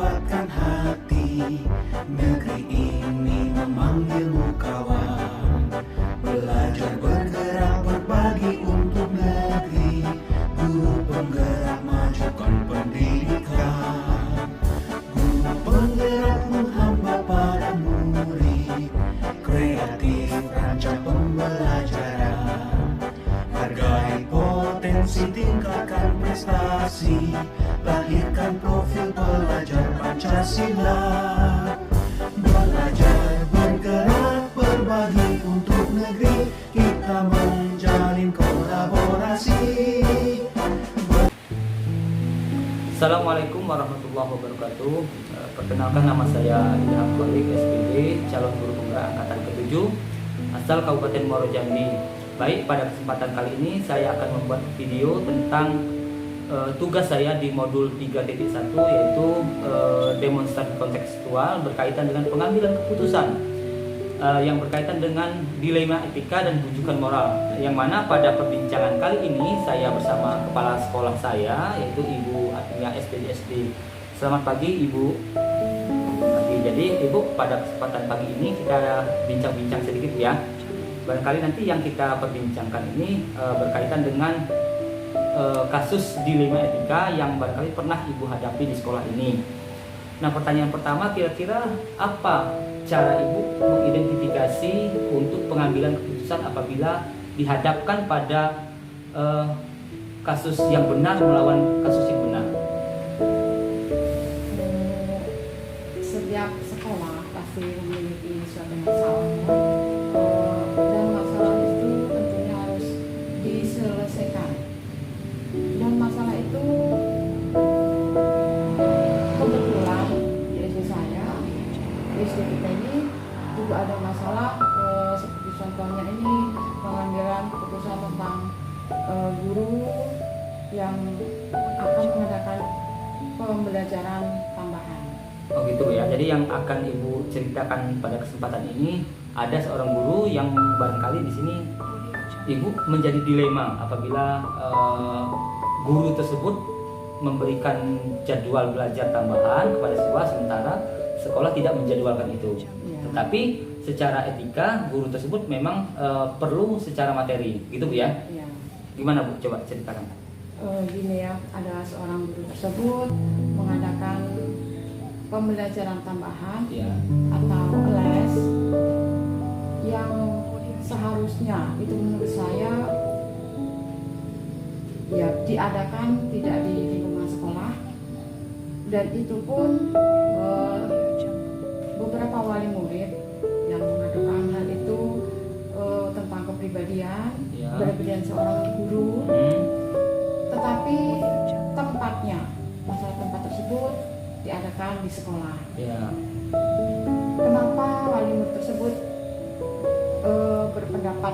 kuatkan hati. Negeri ini memanggilmu kawan. Belajar bergerak berbagi untuk negeri. Guru penggerak majukan pendidikan. Guru penggerak menghamba pada murid. Kreatif rancang pembelajaran. Hargai potensi, tingkatkan prestasi. Lahirkan profil pelajar Pancasila. Belajar bergerak berbagi untuk negeri. Kita menjalin kolaborasi. Assalamualaikum warahmatullahi wabarakatuh. Perkenalkan, nama saya Ilham Kholik, SPD, calon guru penggerak angkatan ke-7 asal Kabupaten Muaro Jambi. Baik, pada kesempatan kali ini saya akan membuat video tentang tugas saya di modul 3.1, yaitu demonstrasi kontekstual berkaitan dengan pengambilan keputusan yang berkaitan dengan dilema etika dan rujukan moral, yang mana pada perbincangan kali ini saya bersama kepala sekolah saya, yaitu Ibu Atia SPDSD. Selamat pagi Ibu. Jadi Ibu, pada kesempatan pagi ini kita bincang-bincang sedikit ya. Barangkali nanti yang kita perbincangkan ini berkaitan dengan kasus dilema etika yang barangkali pernah Ibu hadapi di sekolah ini. Nah, pertanyaan pertama, kira-kira apa cara Ibu mengidentifikasi untuk pengambilan keputusan apabila dihadapkan pada kasus yang benar melawan kasus yang benar? Setiap sekolah pasti memiliki suatu masalah, dan masalah itu tentunya harus diselesaikan. Dan masalah itu kebetulan di SD saya, di SD kita ini juga ada masalah, seperti contohnya ini pengambilan keputusan tentang guru yang akan mengadakan pembelajaran tambahan. Oh gitu ya. Jadi yang akan Ibu ceritakan pada kesempatan ini, ada seorang guru yang barangkali di sini Ibu menjadi dilema apabila guru tersebut memberikan jadwal belajar tambahan kepada siswa sementara sekolah tidak menjadwalkan itu. Tetapi secara etika guru tersebut memang perlu secara materi, gitu Bu ya? Ya. Gimana Bu? Coba ceritakan. Gini ya, ada seorang guru tersebut mengadakan pembelajaran tambahan Ya. atau les yang seharusnya itu menurut saya ya diadakan tidak di lingkungan sekolah, dan itu pun beberapa wali murid yang mengadakan hal itu tentang kepribadian, Ya. kepribadian seorang guru, tetapi tempatnya, masalah tempat tersebut diadakan di sekolah. Ya. Kenapa wali murid tersebut berpendapat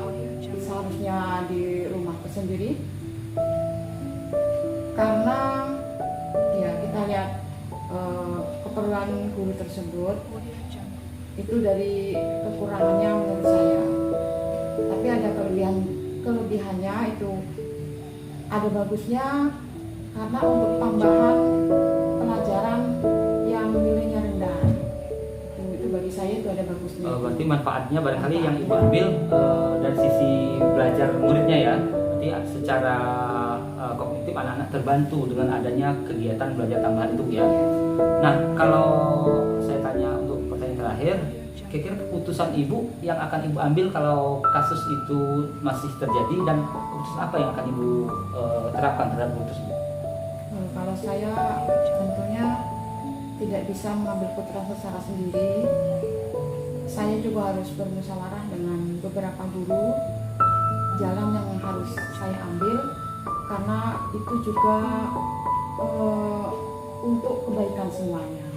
seharusnya di rumah tersendiri? Karena ya kita lihat keperluan guru tersebut itu dari kekurangannya menurut saya. Tapi ada kelebihannya itu ada bagusnya, karena untuk tambahan pelajaran yang nilainya rendah itu bagi saya itu ada bagusnya. Berarti manfaatnya barangkali yang Ibu ambil dari sisi belajar muridnya ya. Berarti secara kognitif anak-anak terbantu dengan adanya kegiatan belajar tambahan itu ya. Nah, kalau saya tanya untuk pertanyaan terakhir, kira-kira keputusan Ibu yang akan Ibu ambil kalau kasus itu masih terjadi, dan keputusan apa yang akan Ibu terapkan terhadap keputusan itu? Kalau saya tentunya tidak bisa mengambil keputusan secara sendiri. Saya juga harus bermusyawarah dengan beberapa guru jalan yang harus saya ambil, karena itu juga untuk kebaikan semuanya.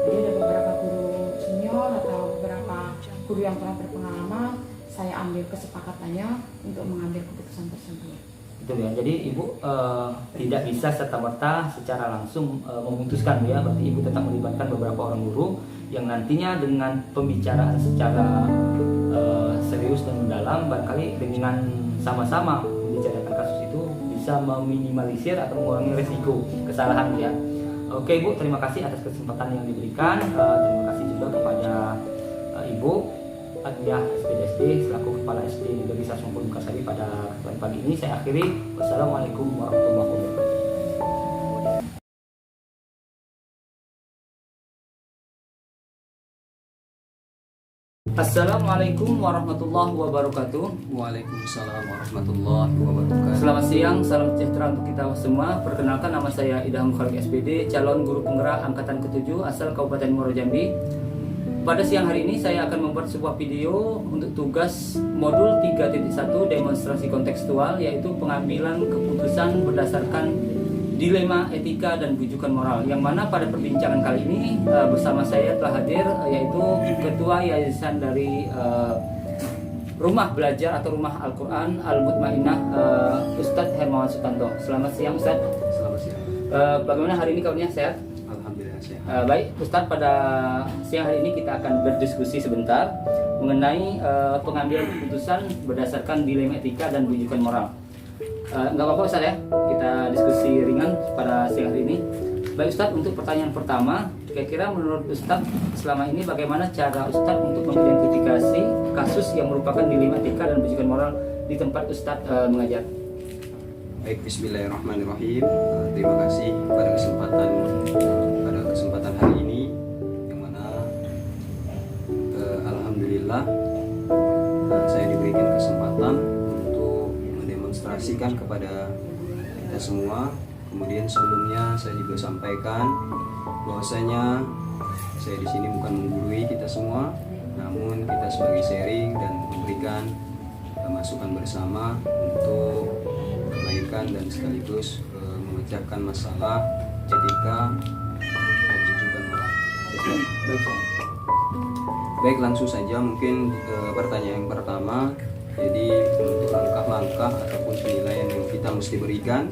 Jadi ada beberapa guru senior atau beberapa guru yang telah berpengalaman, saya ambil kesepakatannya untuk mengambil keputusan tersebut. Betul ya. Jadi Ibu tidak bisa serta-merta secara langsung memutuskan ya. Berarti Ibu tetap melibatkan beberapa orang guru yang nantinya dengan pembicaraan secara serius dan mendalam, barangkali dengan sama-sama membicarakan kasus itu bisa meminimalisir atau mengurangi resiko kesalahan ya. Oke Bu, terima kasih atas kesempatan yang diberikan. Terima kasih juga kepada Ibu Admiah SPDSD selaku Kepala SD Negeri Sasongko Bukasari pada kesempatan pagi ini. Saya akhiri. Wassalamualaikum warahmatullahi wabarakatuh. Assalamualaikum warahmatullahi wabarakatuh. Waalaikumsalam warahmatullahi wabarakatuh. Selamat siang, salam sejahtera untuk kita semua. Perkenalkan, nama saya Idham Khalid SPD, calon guru penggerak angkatan ke-7 asal Kabupaten Muaro Jambi. Pada siang hari ini saya akan membuat sebuah video untuk tugas modul 3.1 demonstrasi kontekstual, yaitu pengambilan keputusan berdasarkan dilema etika dan bujukan moral, yang mana pada perbincangan kali ini bersama saya telah hadir yaitu Ketua Yayasan dari Rumah Belajar atau Rumah Al-Quran Al-Mutmainah, Ustadz Hermawan Sutanto. Selamat siang Ustadz. Selamat siang. Bagaimana hari ini kabarnya, sehat? Alhamdulillah sehat. Baik Ustadz, pada siang hari ini kita akan berdiskusi sebentar mengenai pengambilan keputusan berdasarkan dilema etika dan bujukan moral. Nggak apa-apa Ustadz ya, kita diskusi ringan pada siang hari ini. Baik Ustadz, untuk pertanyaan pertama, kira-kira menurut Ustadz selama ini bagaimana cara Ustadz untuk mengidentifikasi kasus yang merupakan dilema etika dan bujukan moral di tempat Ustadz mengajar? Baik, bismillahirrahmanirrahim. Terima kasih pada kesempatan hari ini, yang mana alhamdulillah saya diberikan kesempatan untuk mendemonstrasikan kepada kita semua. Kemudian sebelumnya saya juga sampaikan bahwasanya saya di sini bukan menggurui kita semua, namun kita sebagai sharing dan memberikan masukan bersama untuk kebaikan dan sekaligus memecahkan masalah etika dan bujukan moral. Baik, langsung saja mungkin pertanyaan yang pertama. Jadi untuk langkah-langkah ataupun penilaian yang kita mesti berikan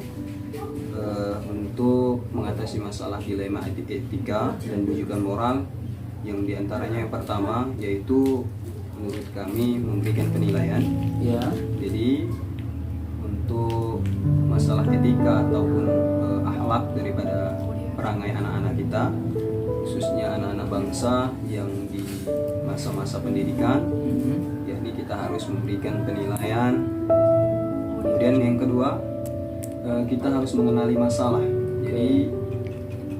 untuk mengatasi masalah dilema etika dan bujukan moral, yang diantaranya yang pertama yaitu menurut kami memberikan penilaian. Ya. Jadi untuk masalah etika ataupun akhlak daripada perangai anak-anak kita, khususnya anak-anak bangsa yang di masa-masa pendidikan, yakni kita harus memberikan penilaian. Kemudian yang kedua, kita harus mengenali masalah. Jadi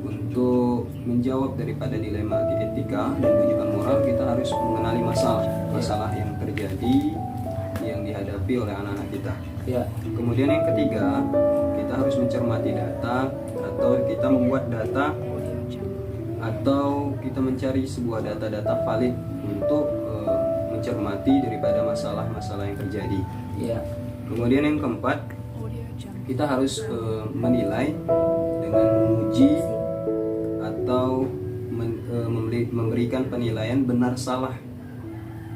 untuk menjawab daripada dilema etika dan bujukan moral, kita harus mengenali masalah yang terjadi, yang dihadapi oleh anak-anak kita. Ya. Kemudian yang ketiga, kita harus mencermati data, atau kita membuat data, atau kita mencari sebuah data-data valid untuk mencermati daripada masalah-masalah yang terjadi. Ya. Kemudian yang keempat, kita harus menilai dengan menguji atau memberikan penilaian benar salah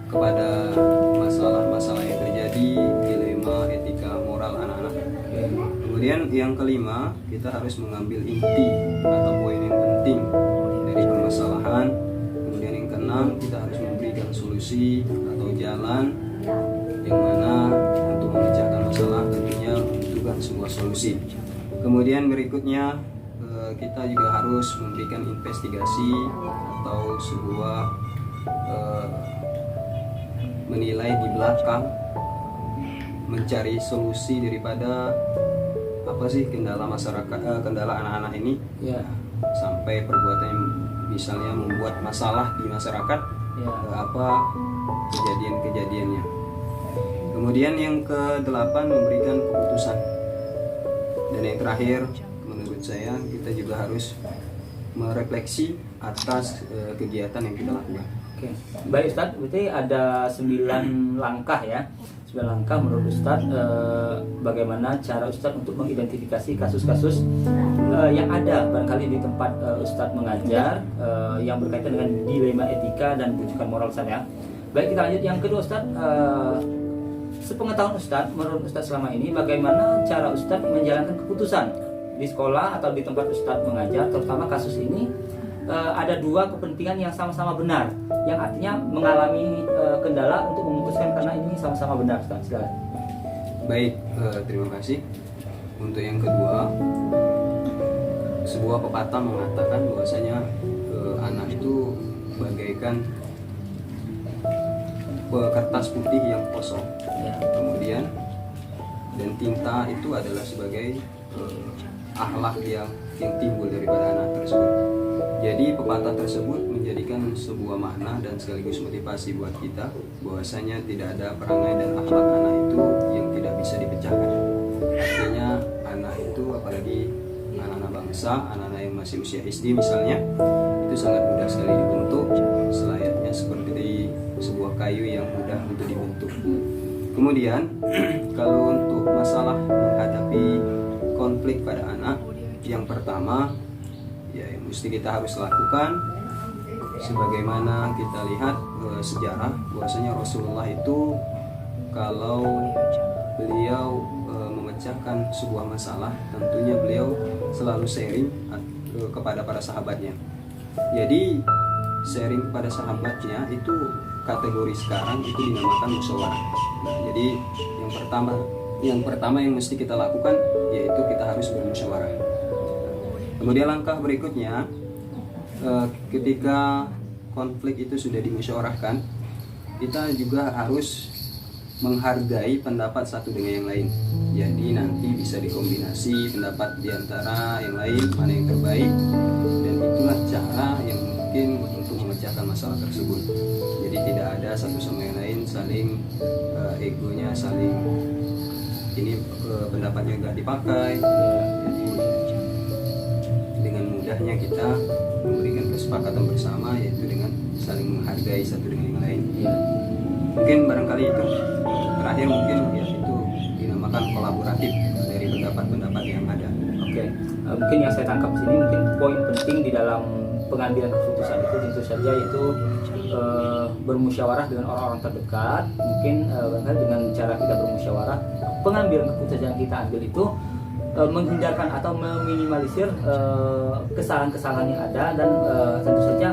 kepada masalah-masalah yang terjadi, dilema etika moral anak-anak. Kemudian yang kelima, kita harus mengambil inti atau poin yang penting dari permasalahan. Kemudian yang keenam, kita harus memberikan solusi atau jalan yang mana untuk memecahkan masalah tentunya membutuhkan sebuah solusi. Kemudian berikutnya kita juga harus memberikan investigasi atau sebuah menilai di belakang, mencari solusi daripada apa sih kendala masyarakat, kendala anak-anak ini, Ya. sampai perbuatan misalnya membuat masalah di masyarakat, Ya. apa kejadian-kejadiannya. Kemudian yang ke-8, memberikan keputusan. Dan yang terakhir, menurut saya kita juga harus merefleksi atas kegiatan yang kita lakukan. Oke. Baik Ustadz, berarti ada 9 langkah ya. 9 langkah menurut Ustadz, bagaimana cara Ustadz untuk mengidentifikasi kasus-kasus yang ada barangkali di tempat Ustadz mengajar, yang berkaitan dengan dilema etika dan bujukan moral Ustadz ya. Baik, kita lanjut yang kedua Ustadz. Sepengetahuan Ustadz, menurut Ustadz selama ini bagaimana cara Ustadz menjalankan keputusan di sekolah atau di tempat Ustadz mengajar, terutama kasus ini ada dua kepentingan yang sama-sama benar, yang artinya mengalami kendala untuk memutuskan karena ini sama-sama benar. Ustadz, silakan. Baik, terima kasih. Untuk yang kedua, sebuah pepatah mengatakan bahwasanya anak itu bagaikan kertas putih yang kosong. Ya. Kemudian dan tinta itu adalah sebagai akhlak yang timbul daripada anak tersebut. Jadi pepatah tersebut menjadikan sebuah makna dan sekaligus motivasi buat kita bahwasanya tidak ada perangai dan akhlak anak itu yang tidak bisa dipecahkan. Artinya anak itu, apalagi anak-anak bangsa, anak-anak yang masih usia SD misalnya, itu sangat mudah sekali dibentuk, selayaknya seperti sebuah kayu yang mudah untuk dibentuk. Kemudian kalau untuk masalah menghadapi konflik pada anak, yang pertama ya yang mesti kita harus lakukan, sebagaimana kita lihat sejarah bahwasanya Rasulullah itu kalau beliau memecahkan sebuah masalah, tentunya beliau selalu sharing kepada para sahabatnya. Jadi sharing kepada sahabatnya itu kategori sekarang itu dinamakan musyawarah. Nah, jadi yang pertama yang mesti kita lakukan yaitu kita harus bermusyawarah. Kemudian langkah berikutnya, ketika konflik itu sudah dimusyawarahkan, kita juga harus menghargai pendapat satu dengan yang lain. Jadi nanti bisa dikombinasi pendapat diantara yang lain mana yang terbaik, dan itulah cara yang mungkin untuk memecahkan masalah tersebut. Jadi tidak ada satu sama yang lain saling egonya saling ini pendapatnya nggak dipakai. Jadi dengan mudahnya kita memberikan kesepakatan bersama, yaitu dengan saling menghargai satu dengan yang lain. Mungkin barangkali itu terakhir, mungkin ya itu dinamakan kolaboratif dari pendapat-pendapat yang ada. Oke. Mungkin yang saya tangkap sini mungkin poin penting di dalam pengambilan keputusan itu tentu saja itu bermusyawarah dengan orang-orang terdekat. Mungkin barangkali dengan cara kita bermusyawarah, pengambilan keputusan yang kita ambil itu menghindarkan atau meminimalisir kesalahan-kesalahan yang ada, dan tentu saja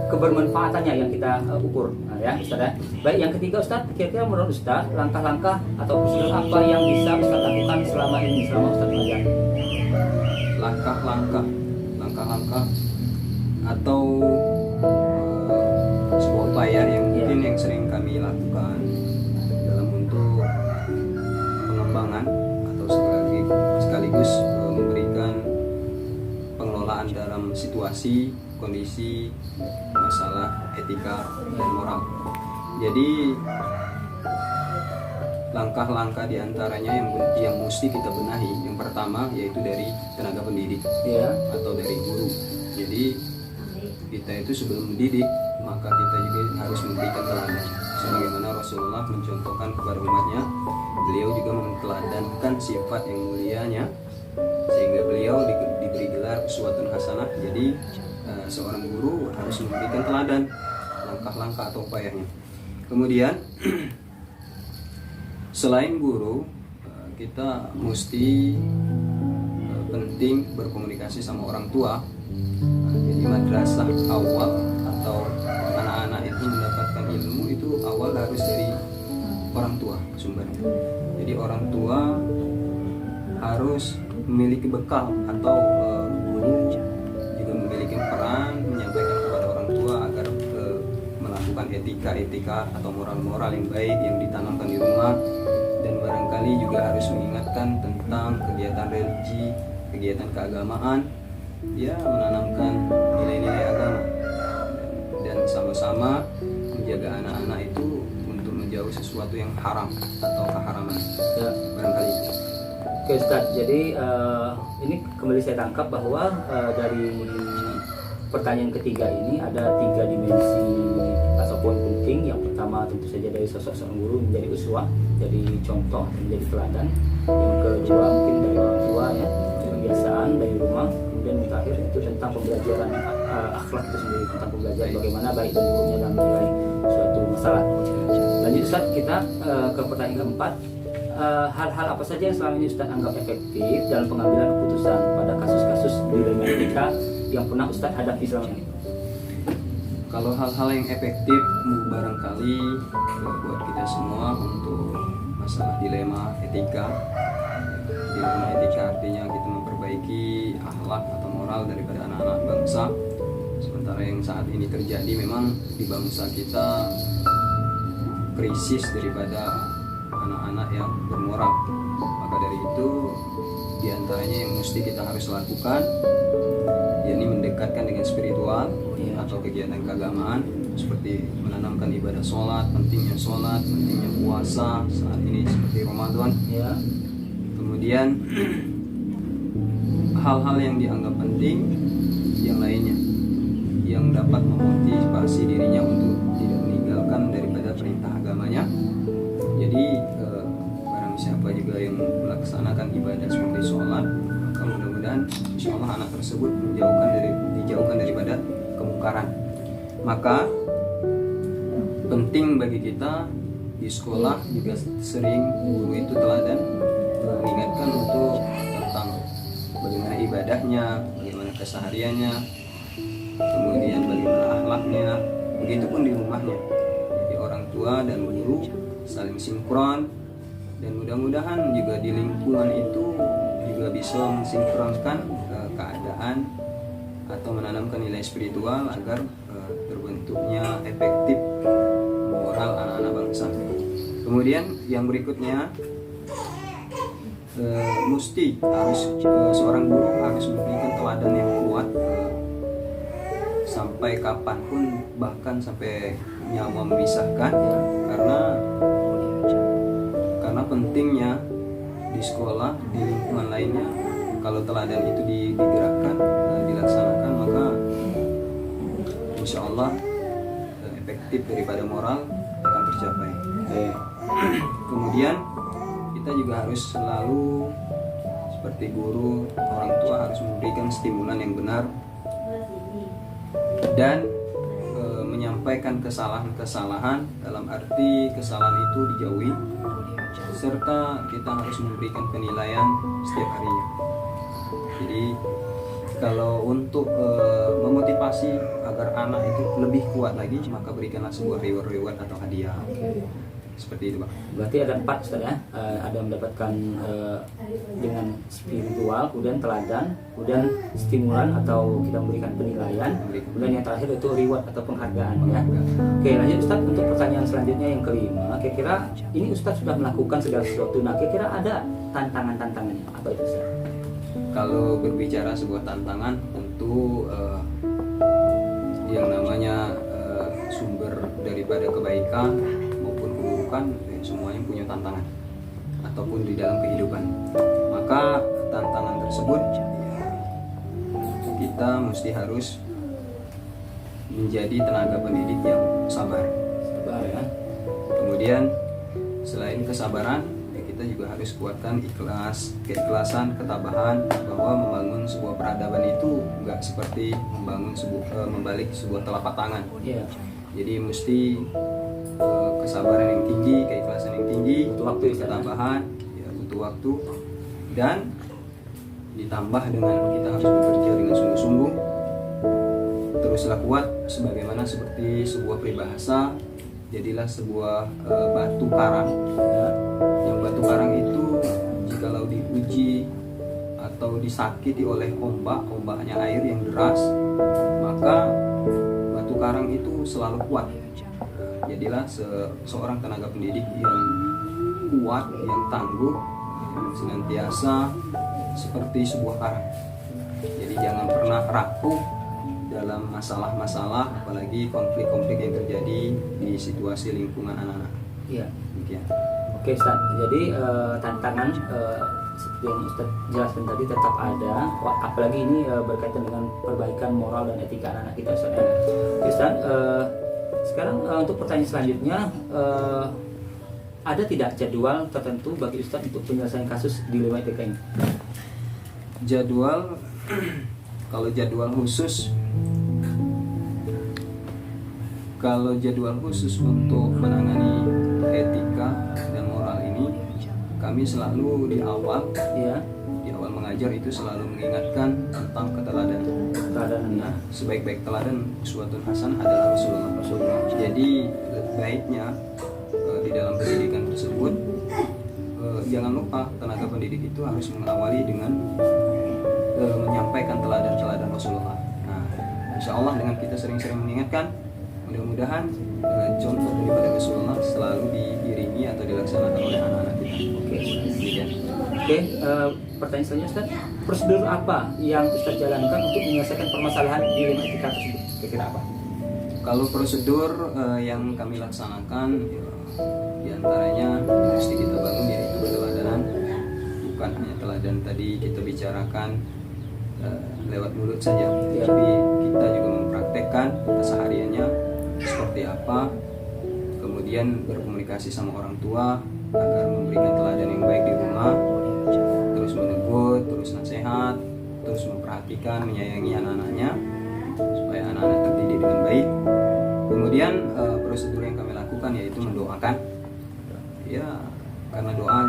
kebermanfaatannya yang kita ukur. Nah, ya Ustaz ya. Baik, yang ketiga Ustaz, kira-kira menurut Ustaz langkah-langkah atau prosedur apa yang bisa Ustaz lakukan selama Ustaz belajar? Langkah-langkah atau sebuah upaya yang mungkin yang sering kami lakukan dalam untuk pengembangan atau sekaligus memberikan pengelolaan dalam situasi, kondisi, masalah etika dan moral. Jadi langkah-langkah diantaranya yang mesti kita benahi, yang pertama yaitu dari tenaga pendidik atau dari guru. Jadi kita itu sebelum mendidik, maka kita juga harus memberikan teladan. Sebagaimana Rasulullah mencontohkan kepada umatnya, beliau juga menteladankan sifat yang mulianya, sehingga beliau diberi gelar uswatun hasanah. Jadi seorang guru harus memberikan teladan, langkah-langkah atau upayanya. Kemudian selain guru, kita mesti penting berkomunikasi sama orang tua. Jadi madrasah awal atau anak-anak itu mendapatkan ilmu itu awal harus dari orang tua sumbernya. Jadi orang tua harus memiliki bekal, atau guru juga memiliki peran menyampaikan kepada orang tua agar melakukan etika atau moral-moral yang baik yang ditanamkan di rumah, dan barangkali juga harus mengingatkan tentang kegiatan religi, kegiatan keagamaan, ya menanamkan nilai-nilai agama, dan sama-sama menjaga anak-anak itu untuk menjauh sesuatu yang haram atau keharaman. Ya. Barangkali itu. Oke Ustaz, jadi ini kembali saya tangkap bahwa dari pertanyaan ketiga ini ada 3 dimensi ataupun penting. Yang pertama tentu saja dari sosok seorang guru menjadi uswah, jadi contoh, menjadi teladan. Yang kedua mungkin dari orang tua, ya, kebiasaan dari rumah. Kemudian yang terakhir itu tentang pembelajaran akhlak itu sendiri, tentang pembelajaran bagaimana baik dan buruknya dalam menilai suatu masalah. Lanjut Ustaz, kita ke pertanyaan keempat. Hal-hal apa saja yang selama ini Ustaz anggap efektif dalam pengambilan keputusan pada kasus-kasus dilema etika yang pernah Ustaz hadapi selama ini? Kalau hal-hal yang efektif barangkali buat kita semua untuk masalah dilema etika artinya kita memperbaiki akhlak atau moral moral daripada anak-anak bangsa. Sementara yang saat ini terjadi memang di bangsa kita krisis daripada anak-anak yang bermoral. Maka dari itu diantaranya yang mesti kita harus lakukan, yakni mendekatkan dengan spiritual atau kegiatan keagamaan, seperti menanamkan ibadah sholat, pentingnya puasa saat ini seperti Ramadan. Ya. Kemudian hal-hal yang dianggap penting yang lainnya yang dapat memotivasi dirinya untuk tidak meninggalkan daripada perintah agamanya. Jadi barang siapa juga yang melaksanakan ibadah seperti sholat, maka mudah-mudahan insya Allah anak tersebut dijauhkan daripada kemungkaran. Maka penting bagi kita di sekolah juga sering guru itu teladan mengingatkan untuk tentang bagaimana ibadahnya, bagaimana kesehariannya, kemudian bagaimana akhlaknya, begitupun di rumahnya. Jadi orang tua dan guru saling sinkron, dan mudah-mudahan juga di lingkungan itu juga bisa mensinkronkan keadaan atau menanamkan nilai spiritual agar terbentuknya efektif moral anak-anak bangsa. Kemudian yang berikutnya, mesti harus seorang guru harus memberikan teladan yang kuat sampai kapanpun, bahkan sampai nyawa memisahkan, karena pentingnya di sekolah, di lingkungan lainnya, kalau teladan itu digerakkan, dilaksanakan, maka insya Allah efektif daripada moral akan tercapai. Kemudian kita juga harus selalu seperti guru, orang tua harus memberikan stimulan yang benar dan menyampaikan kesalahan-kesalahan, dalam arti kesalahan itu dijauhi, serta kita harus memberikan penilaian setiap harinya. Jadi kalau untuk memotivasi agar anak itu lebih kuat lagi, maka berikanlah sebuah reward atau hadiah. Seperti itu, Pak. Berarti ada 4, Ustaz ya. Ada mendapatkan dengan spiritual, kemudian teladan, kemudian stimulan atau kita memberikan penilaian, kemudian yang terakhir itu reward atau penghargaan ya. Oke, lanjut Ustaz untuk pertanyaan selanjutnya yang kelima. Kira-kira ini Ustaz sudah melakukan segala sesuatu. Nah, kira-kira ada tantangannya apa itu, Ustaz? Kalau berbicara sebuah tantangan, tentu yang namanya sumber daripada kebaikan maupun keburukan, semuanya punya tantangan ataupun di dalam kehidupan. Maka tantangan tersebut kita mesti harus menjadi tenaga pendidik yang sabar ya. Kemudian selain kesabaran, kita juga harus kuatkan keikhlasan, ketabahan, bahwa membangun sebuah peradaban itu enggak seperti membalik sebuah telapak tangan. Jadi mesti kesabaran yang tinggi, keikhlasan yang tinggi, butuh waktu, ketabahan, ya, butuh waktu, dan ditambah dengan kita harus bekerja dengan sungguh-sungguh. Teruslah kuat, sebagaimana seperti sebuah peribahasa, jadilah sebuah batu karang. Ya. Yang batu karang itu jikalau diuji atau disakiti oleh ombaknya air yang deras, maka batu karang itu selalu kuat. Jadilah seorang tenaga pendidik yang kuat, yang tangguh, yang senantiasa seperti sebuah karang. Jadi jangan pernah rapuh dalam masalah-masalah, apalagi konflik-konflik yang terjadi di situasi lingkungan anak-anak. Iya. Demikian. Oke, Ustaz. Jadi tantangan seperti yang Ustaz jelaskan tadi tetap ada, apalagi ini berkaitan dengan perbaikan moral dan etika anak-anak kita, Ustaz. Oke, Ustaz. Sekarang untuk pertanyaan selanjutnya, ada tidak jadwal tertentu bagi Ustaz untuk penyelesaian kasus dilema etika ini? Jadwal, kalau jadwal khusus untuk menangani etika dan moral ini, kami selalu di awal mengajar itu selalu mengingatkan tentang keteladanan. Nah, sebaik-baik teladan uswatun hasanah adalah Rasulullah. Jadi baiknya di dalam pendidikan tersebut jangan lupa tenaga pendidik itu harus mengawali dengan menyampaikan teladan-teladan Rasulullah. Nah, insya Allah dengan kita sering-sering mengingatkan, mudah-mudahan contoh daripada Rasulullah selalu diiringi atau dilaksanakan oleh anak-anak kita. Oke. Demikian. Oke, pertanyaan selanjutnya Ustaz, prosedur apa yang Ustaz jalankan untuk menyelesaikan permasalahan di 5 etika tersebut? Kira-kira apa? Kalau prosedur yang kami laksanakan, diantaranya mesti kita bangun yaitu berteladanan. Bukan hanya teladan tadi kita bicarakan lewat mulut saja, tapi kita juga mempraktekkan kesehariannya seperti apa. Kemudian berkomunikasi sama orang tua agar memberikan teladan yang baik di rumah, terus menegur, terus nasihat, terus memperhatikan, menyayangi anak-anaknya supaya anak-anak terdidik dengan baik. Kemudian prosedur yang kami lakukan yaitu mendoakan, ya, karena doa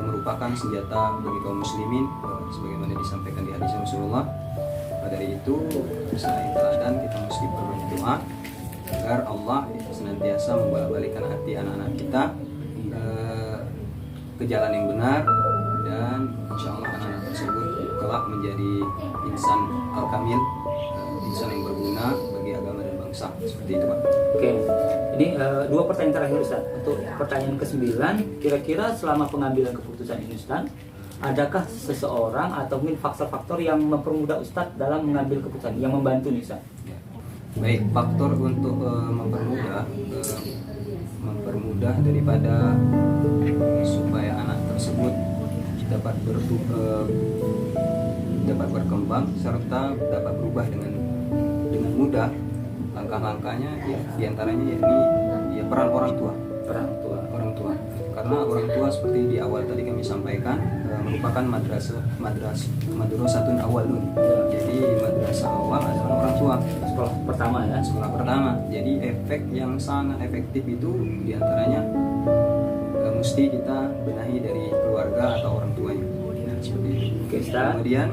merupakan senjata bagi kaum muslimin, sebagaimana disampaikan di hadis Rasulullah. Dari itu selain teladan kita mesti berbanyak doa agar Allah senantiasa membolak-balikkan hati anak-anak kita ke jalan yang benar, dan insya Allah anak-anak tersebut kelak menjadi insan al-kamil, insan yang berguna bagi agama dan bangsa. Seperti itu, Pak. Oke, ini 2 pertanyaan terakhir Ustaz. Untuk pertanyaan ke-9, kira-kira selama pengambilan keputusan ini Ustaz, adakah seseorang atau mungkin faktor-faktor yang mempermudah Ustaz dalam mengambil keputusan, yang membantu nih Ustaz? Baik, faktor untuk mempermudah daripada supaya anak tersebut dapat berkembang serta dapat berubah dengan mudah. Langkah-langkahnya ya diantaranya yakni ya peran orang tua. Karena orang tua seperti di awal tadi kami sampaikan merupakan madrasatun awalun. Jadi madrasah awal adalah orang tua. Sekolah pertama ya. Sekolah pertama. Jadi efek yang sangat efektif itu diantaranya mesti kita benahi dari keluarga atau orang tuanya. Seperti itu. Oke, Ustaz. Kemudian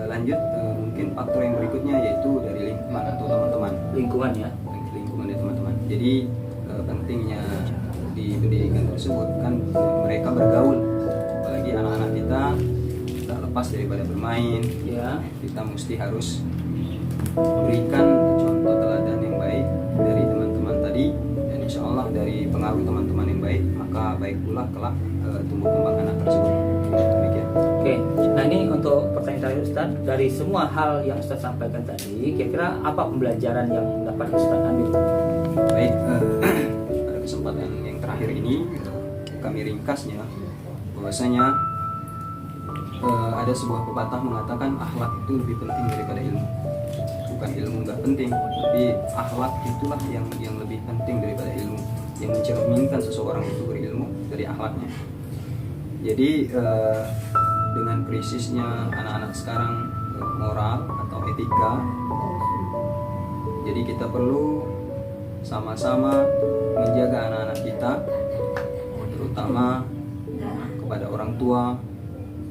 lanjut. Mungkin faktor yang berikutnya yaitu dari lingkungan atau teman-teman. Lingkungan ya. Lingkungan dari teman-teman. Jadi pentingnya di pendidikan tersebut kan mereka bergaul, apalagi anak-anak kita tak lepas daripada bermain. Ya. Kita mesti harus berikan contoh teladan yang baik dari teman-teman tadi, dan insya Allah dari pengaruh teman-teman yang baik maka baik pula kelak tumbuh kembang anak tersebut. Demikian. Oke, nah ini untuk pertanyaan terakhir Ustaz, dari semua hal yang Ustaz sampaikan tadi, kira-kira apa pembelajaran yang dapat Ustaz ambil? Baik, pada kesempatan yang terakhir ini kami ringkasnya bahwasanya ada sebuah pepatah mengatakan akhlak itu lebih penting daripada ilmu. Bukan ilmu nggak penting, tapi akhlak itulah yang lebih penting daripada ilmu, yang mencerminkan seseorang itu berilmu dari akhlaknya. Jadi dengan krisisnya anak-anak sekarang moral atau etika, jadi kita perlu sama-sama menjaga anak-anak kita, terutama kepada orang tua,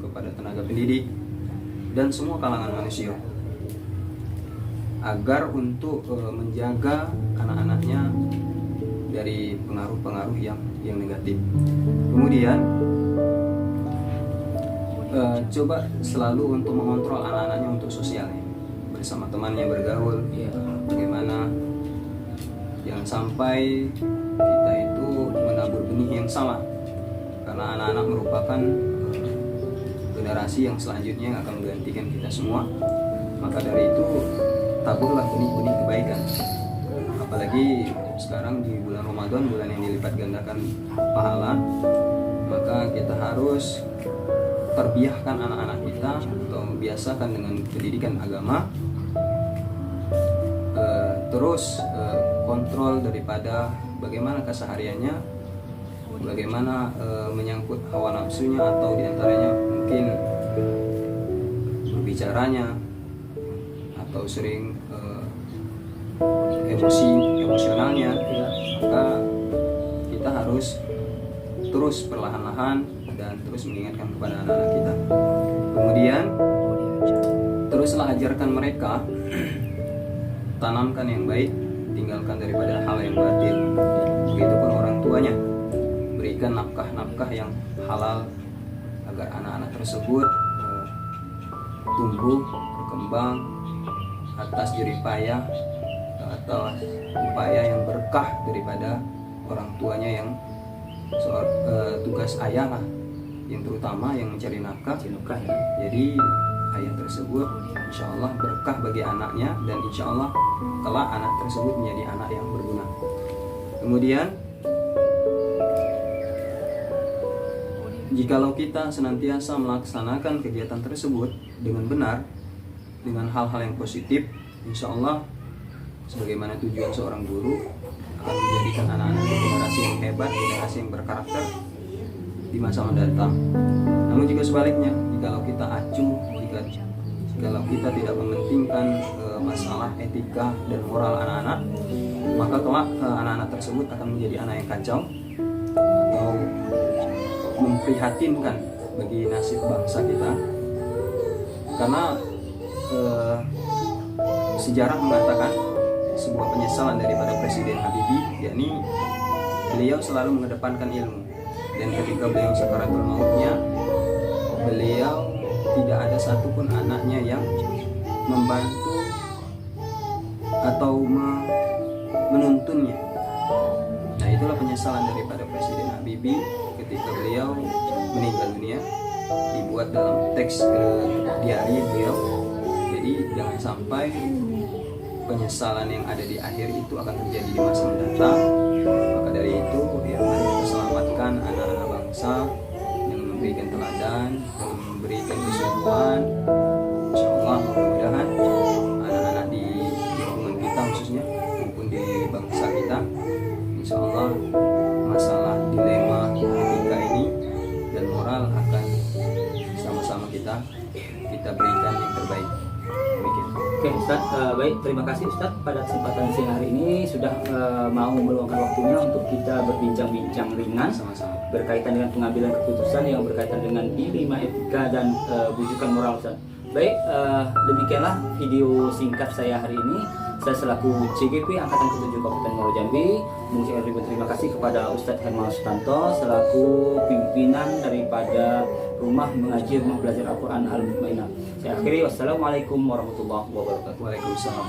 kepada tenaga pendidik, dan semua kalangan manusia, agar untuk menjaga anak-anaknya dari pengaruh-pengaruh yang negatif. Kemudian coba selalu untuk mengontrol anak-anaknya untuk sosialnya, bersama temannya bergaul, ya, bagaimana jangan sampai kita itu menabur benih yang salah, karena anak-anak merupakan generasi yang selanjutnya yang akan menggantikan kita semua. Maka dari itu taburlah benih-benih kebaikan, apalagi sekarang di bulan Ramadan, bulan yang dilipat gandakan pahala, maka kita harus terbiahkan anak-anak kita atau biasakan dengan pendidikan agama, terus kontrol daripada bagaimana kesehariannya, bagaimana menyangkut hawa nafsunya atau diantaranya mungkin berbicaranya atau sering emosionalnya, maka kita harus terus perlahan-lahan dan terus mengingatkan kepada anak-anak kita. Kemudian teruslah ajarkan mereka, tanamkan yang baik, tinggalkan daripada hal yang batil. Begitupun orang tuanya, berikan nafkah-nafkah yang halal agar anak-anak tersebut tumbuh berkembang atas jerih payah atau upaya yang berkah daripada orang tuanya yang tugas ayah lah, yang terutama yang mencari nafkah. Ya. Jadi ayah tersebut insya Allah berkah bagi anaknya, dan insya Allah kelak anak tersebut menjadi anak yang berguna. Kemudian jikalau kita senantiasa melaksanakan kegiatan tersebut dengan benar, dengan hal-hal yang positif, insya Allah sebagaimana tujuan seorang guru akan menjadikan anak-anak generasi yang hebat, generasi yang berkarakter di masa mendatang. Namun juga sebaliknya, jikalau kita acuh, jikalau kita tidak mementingkan masalah etika dan moral anak-anak, maka kelak anak-anak tersebut akan menjadi anak yang kacau atau memprihatinkan bagi nasib bangsa kita. Karena sejarah mengatakan sebuah penyesalan daripada Presiden Habibie, yakni beliau selalu mengedepankan ilmu, dan ketika beliau sakaratul mautnya, beliau tidak ada satupun anaknya yang membantu atau menuntunnya. Nah, itulah penyesalan daripada Presiden Habibie ketika beliau meninggal dunia, dibuat dalam teks diari beliau. Jadi jangan sampai penyesalan yang ada di akhir itu akan terjadi di masa mendatang. Maka dari itu, ya mari kita selamatkan anak-anak bangsa dengan memberikan teladan, dengan memberikan kesubuhan. Insya Allah mudah-mudahan anak-anak di lingkungan kita khususnya maupun di bangsa kita, insya Allah masalah dilema etika ini dan moral akan sama-sama kita berikan yang terbaik. Demikian. Oke Ustaz, baik, terima kasih Ustaz pada kesempatan siang hari ini sudah mau meluangkan waktunya untuk kita berbincang-bincang ringan Sama-sama. berkaitan dengan pengambilan keputusan yang berkaitan dengan dilema etika dan bujukan moral Ustaz. Baik, demikianlah video singkat saya hari ini. Saya selaku CGP Angkatan ke-7 Kabupaten Muaro Jambi mengucapkan ribuan terima kasih kepada Ustadz Hermawan Sutanto selaku pimpinan daripada Rumah Mengaji Rumah Belajar Al-Quran Al-Mutmainah. Saya akhiri, wassalamualaikum warahmatullahi wabarakatuh. Waalaikumsalam.